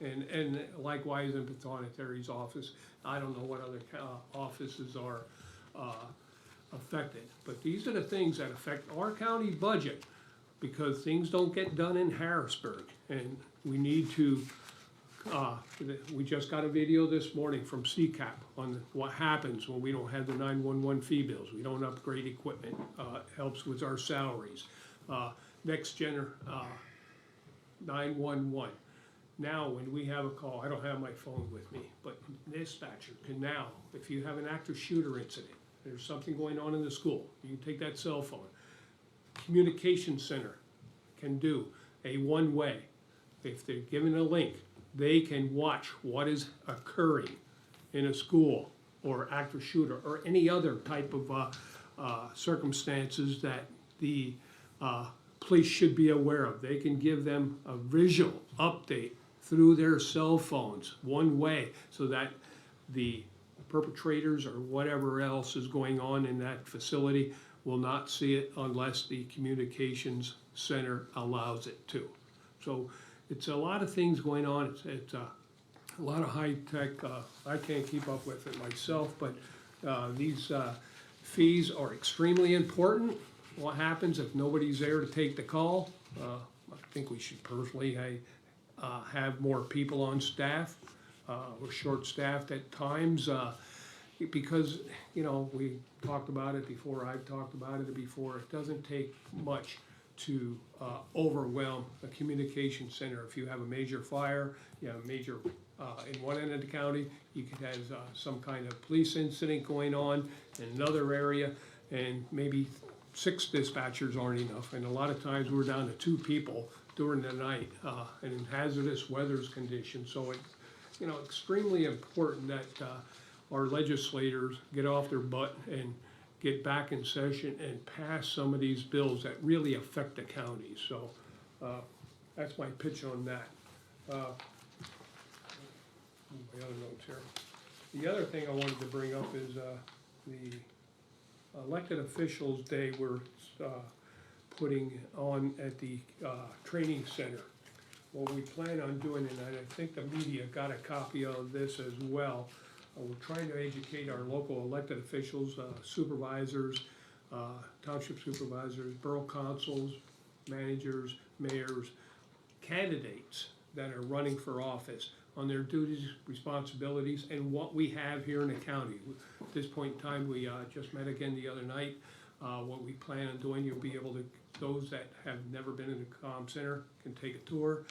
And likewise in Patonetari's office, I don't know what other offices are affected. But these are the things that affect our county budget, because things don't get done in Harrisburg. And we need to, we just got a video this morning from CCAP on what happens when we don't have the 911 fee bills. We don't upgrade equipment, helps with our salaries. Next gen 911. Now, when we have a call, I don't have my phone with me, but dispatcher can now, if you have an active shooter incident, there's something going on in the school, you can take that cell phone. Communication center can do a one-way. If they're given a link, they can watch what is occurring in a school or active shooter or any other type of circumstances that the police should be aware of. They can give them a visual update through their cell phones, one way, so that the perpetrators or whatever else is going on in that facility will not see it unless the communications center allows it to. So it's a lot of things going on. It's a lot of high tech. I can't keep up with it myself, but these fees are extremely important. What happens if nobody's there to take the call? I think we should personally have more people on staff. We're short-staffed at times because, you know, we talked about it before, I've talked about it before. It doesn't take much to overwhelm a communication center. If you have a major fire, you have a major, in one end of the county, you could have some kind of police incident going on in another area, and maybe 6 dispatchers aren't enough. And a lot of times we're down to 2 people during the night, and in hazardous weather conditions. So it's, you know, extremely important that our legislators get off their butt and get back in session and pass some of these bills that really affect the counties. So that's my pitch on that. My other notes here. The other thing I wanted to bring up is the elected officials day we're putting on at the training center. What we plan on doing, and I think the media got a copy of this as well, we're trying to educate our local elected officials, supervisors, township supervisors, borough councils, managers, mayors, candidates that are running for office on their duties, responsibilities, and what we have here in the county. At this point in time, we just met again the other night. what we plan on doing, you'll be able to, those that have never been in the comm center can take a tour.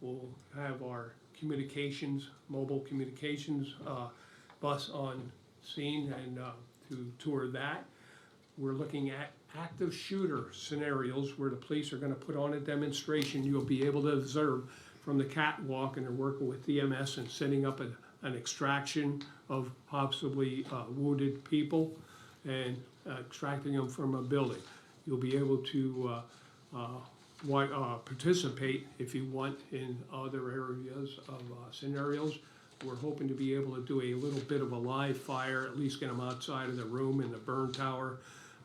We'll have our communications, mobile communications, bus on scene and, to tour that. We're looking at active shooter scenarios where the police are gonna put on a demonstration. You'll be able to observe from the catwalk, and they're working with EMS and setting up an extraction of possibly wounded people and extracting them from a building. You'll be able to participate if you want in other areas of scenarios. We're hoping to be able to do a little bit of a live fire, at least get them outside of the room in the burn tower.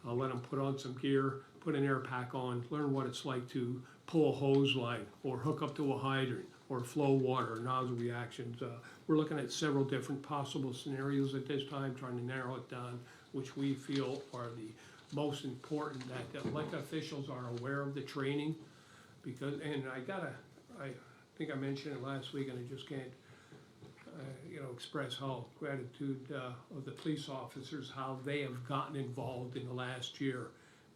Let them put on some gear, put an air pack on, learn what it's like to pull a hose line or hook up to a hydrant or flow water, nozzle reactions. We're looking at several different possible scenarios at this time, trying to narrow it down, which we feel are the most important, that the elected officials are aware of the training. Because, and I think I mentioned it last week, and I just can't, express how gratitude of the police officers, how they have gotten involved in the last year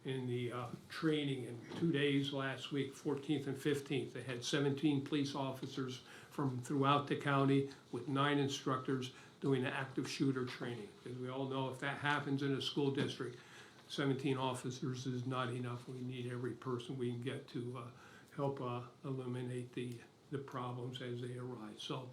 in the training. In 2 days last week, 14th and 15th, they had 17 police officers from throughout the county with 9 instructors doing the active shooter training. Because we all know if that happens in a school district, 17 officers is not enough. We need every person we can get to help eliminate the problems as they arise. So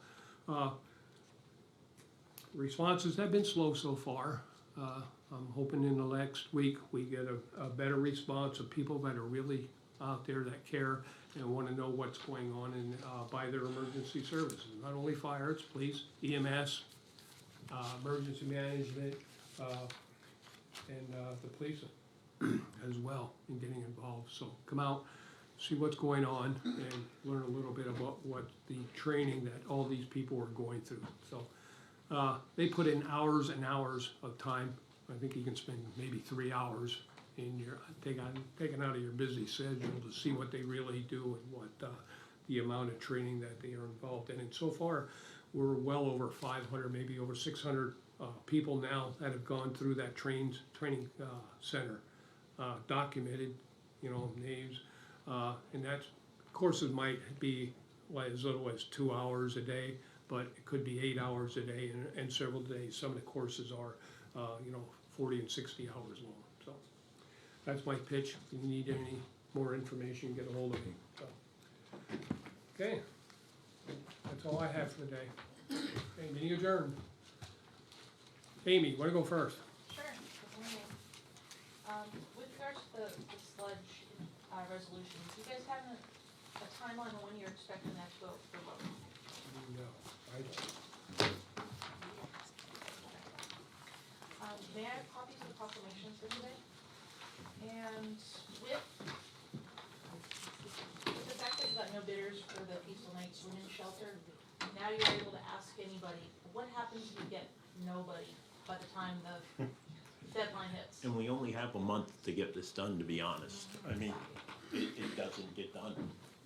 responses have been slow so far. I'm hoping in the next week we get a better response of people that are really out there that care and want to know what's going on in, by their emergency services. Not only fire, it's police, EMS, emergency management, and the police as well in getting involved. So come out, see what's going on, and learn a little bit about what the training that all these people are going through. So they put in hours and hours of time. I think you can spend maybe 3 hours in your, taken out of your busy schedule to see what they really do and what the amount of training that they are involved in. And so far, we're well over 500, maybe over 600 people now that have gone through that training center, documented, names. And that's, courses might be as little as 2 hours a day, but it could be 8 hours a day and several days. Some of the courses are, 40 and 60 hours long. So that's my pitch. If you need any more information, get a hold of me. So, okay, that's all I have for the day. Okay, meeting adjourned. Amy, you wanna go first? Sure, good morning. With regards to the sludge resolutions, you guys have a timeline on when you're expecting that to go for vote? No, I don't. May I have copies of the proclamations for today? And with the fact that you got no bidders for the Peaceful Night Swimming Shelter, now you're able to ask anybody, what happens if you get nobody by the time the deadline hits? And we only have a month to get this done, to be honest. I mean, it doesn't get done.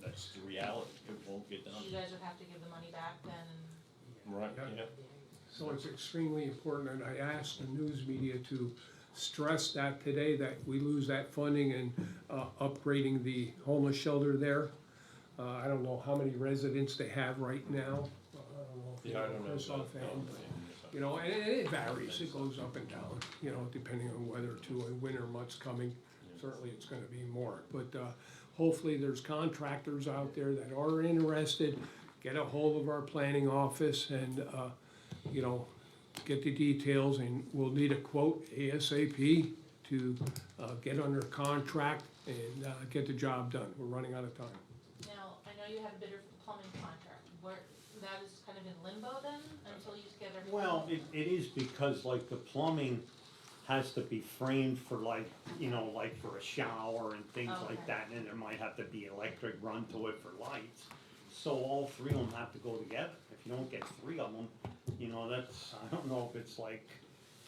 That's the reality. It won't get done. You guys would have to give the money back then? Right, yeah. So it's extremely important, and I asked the news media to stress that today, that we lose that funding and upgrading the homeless shelter there. I don't know how many residents they have right now. I don't know if you Yeah, I know don't know. Chris offhand, but, and it varies, it goes up and down, depending on whether to a winter month's coming. Certainly it's gonna be more, but hopefully there's contractors out there that are interested. Get a hold of our planning office and, get the details, and we'll need a quote ASAP to get under contract and get the job done. We're running out of time. Now, I know you have a bidder for the plumbing contract, where, that is kind of in limbo then, until you get everything? Well, it is because like the plumbing has to be framed for like for a shower and things Okay. like that, and then there might have to be electric run to it for lights. So all 3 of them have to go together. If you don't get 3 of them, that's, I don't know if it's like,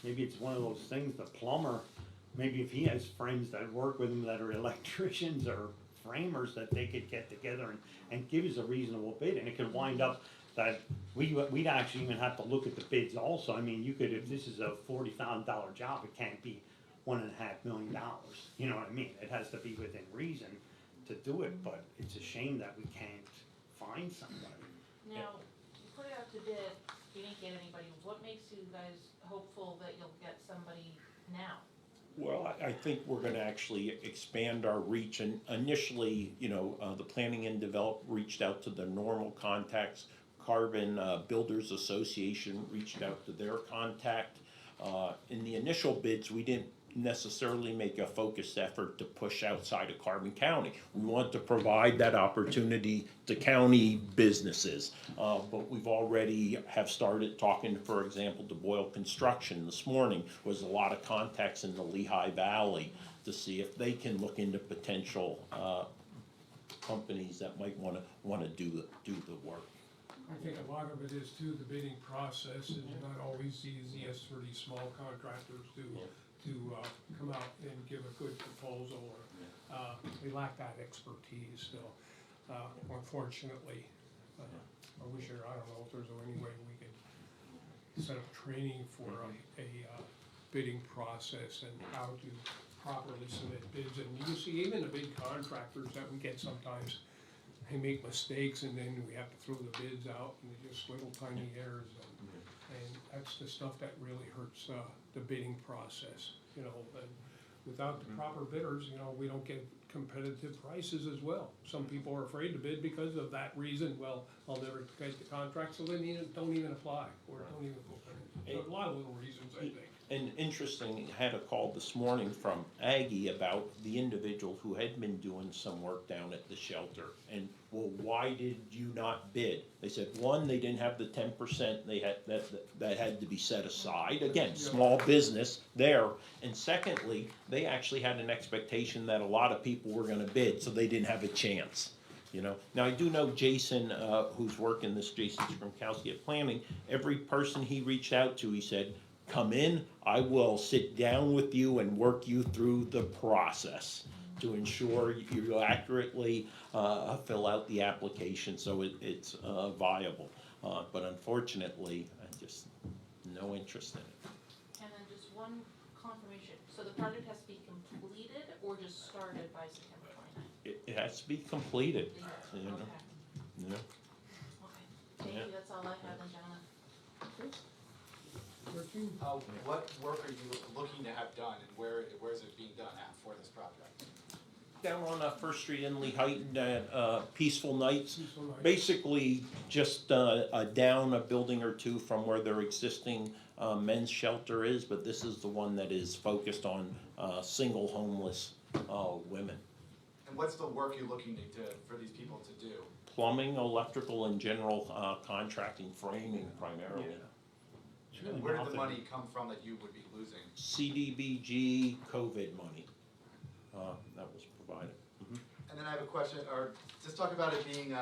maybe it's one of those things, the plumber, maybe if he has friends that work with him that are electricians or framers, that they could get together and give us a reasonable bid, and it could wind up that we'd actually even have to look at the bids also. I mean, you could, if this is a $40,000 job, it can't be $1.5 million, dollars, you know what I mean? It has to be within reason to do it, but it's a shame that we can't find somebody. Now, you put it out to bid, you didn't get anybody, what makes you guys hopeful that you'll get somebody now? Well, I think we're gonna actually expand our reach, and initially, the Planning and Develop reached out to the normal contacts. Carbon Builders Association reached out to their contact. In the initial bids, we didn't necessarily make a focused effort to push outside of Carbon County. We want to provide that opportunity to county businesses. But we've already have started talking, for example, to Boyle Construction this morning. Was a lot of contacts in the Lehigh Valley to see if they can look into potential companies that might wanna do the work. I think a lot of it is too, the bidding process is not always the easiest for these small contractors to come out and give a good proposal, or, they lack that expertise still, unfortunately. I wish I don't know if there's any way we could set up training for a bidding process and how to properly submit bids. And you see, even the big contractors that we get sometimes, they make mistakes and then we have to throw the bids out and they're just little tiny errors. And that's the stuff that really hurts the bidding process, and without the proper bidders, we don't get competitive prices as well. Some people are afraid to bid because of that reason. Well, I'll never get the contract, so they don't even apply, or don't even, so a lot of little reasons, I think. And interesting, I had a call this morning from Aggie about the individual who had been doing some work down at the shelter. And, well, why did you not bid? They said, one, they didn't have the 10% they had, that had to be set aside. Again, small business there. And secondly, they actually had an expectation that a lot of people were gonna bid, so they didn't have a chance. Now I do know Jason, who's working this, Jason Skrimkowski at Planning, every person he reached out to, he said, come in, I will sit down with you and work you through the process to ensure you accurately fill out the application so it's viable. But unfortunately, I just, no interest in it. And then just one confirmation, so the project has to be completed or just started by September 29th? It has to be completed, Okay, Yeah. okay, thank you, that's all I have then, gentlemen. What work are you looking to have done, and where is it being done at for this project? Down on First Street in Lehighton at Peaceful Nights. Peaceful Nights. Basically, just down a building or two from where their existing men's shelter is, but this is the one that is focused on single homeless women. And what's the work you're looking for these people to do? Plumbing, electrical, and general contracting, framing primarily. And where did the money come from that you would be losing? CDBG COVID money that was provided. And then I have a question, or just talk about it being,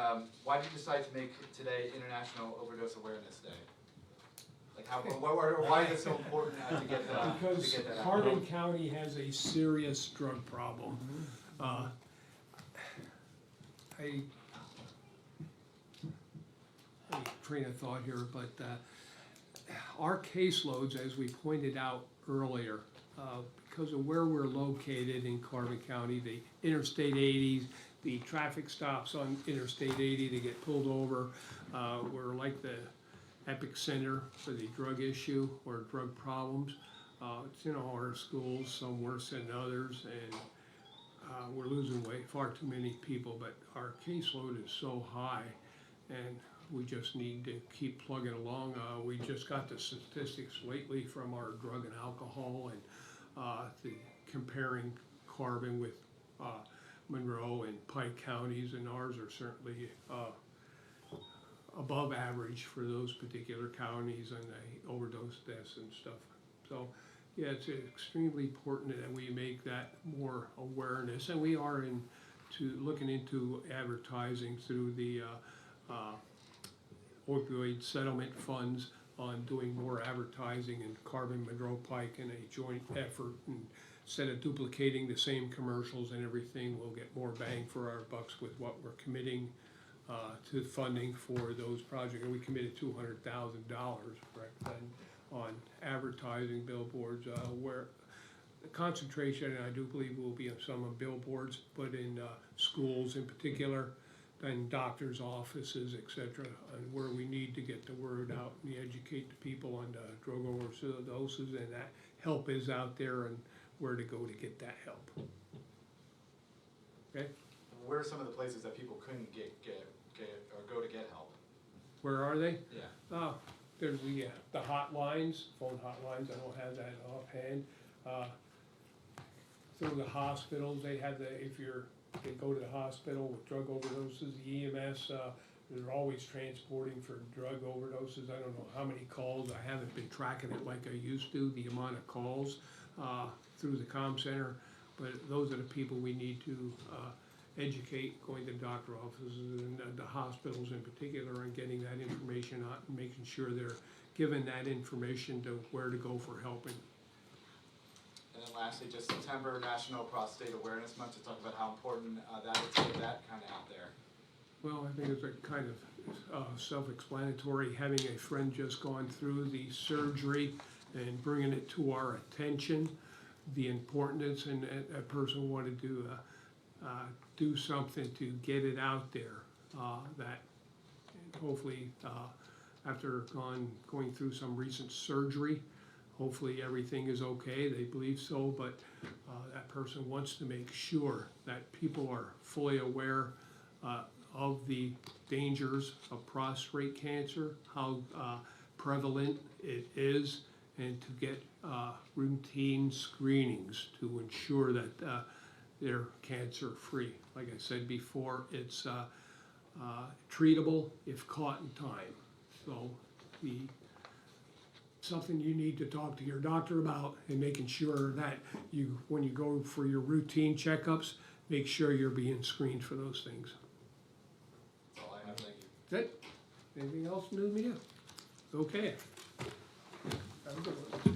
why did you decide to make today International Overdose Awareness Day? Like why is it so important to get that out? Because Carbon County has a serious drug problem. I train of thought here, but our caseloads, as we pointed out earlier, because of where we're located in Carbon County, the Interstate 80s, the traffic stops on Interstate 80, they get pulled over. We're like the epicenter for the drug issue or drug problems. It's in all our schools, some worse than others, and we're losing far too many people, but our caseload is so high, and we just need to keep plugging along. We just got the statistics lately from our drug and alcohol, and comparing Carbon with Monroe and Pike counties, and ours are certainly above average for those particular counties and the overdose deaths and stuff. So, yeah, it's extremely important that we make that more awareness, and we are looking into advertising through the opioid settlement funds on doing more advertising in Carbon, Monroe, Pike in a joint effort. And instead of duplicating the same commercials and everything, we'll get more bang for our bucks with what we're committing to funding for those projects. And we committed $200,000 on advertising billboards. Where the concentration, and I do believe will be on some of billboards, but in schools in particular, and doctors' offices, et cetera, and where we need to get the word out and educate the people on drug overdoses, and that help is out there and where to go to get that help. Okay, Where are some of the places that people couldn't get or go to get help? where are they? Yeah. There's the hotlines, phone hotlines, I don't have that offhand. Through the hospitals, they have they go to the hospital with drug overdoses, the EMS, they're always transporting for drug overdoses. I don't know how many calls, I haven't been tracking it like I used to, the amount of calls, through the comm center. But those are the people we need to, educate, going to doctor offices and the hospitals in particular, and getting that information out and making sure they're given that information to where to go for helping. And then lastly, just September National Prostate Awareness Month, to talk about how important that is to get that kind of out there. Well, I think it's a kind of self-explanatory, having a friend just gone through the surgery and bringing it to our attention, the importance, and a person wanted to do something to get it out there, that hopefully after going through some recent surgery, hopefully everything is okay, they believe so, but that person wants to make sure that people are fully aware of the dangers of prostate cancer, how prevalent it is, and to get routine screenings to ensure that they're cancer-free. Like I said before, it's treatable if caught in time. So something you need to talk to your doctor about, and making sure that when you go for your routine checkups, make sure you're being screened for those things. That's all I have, thank you. Good? Anything else new to me? Okay. Have a good one.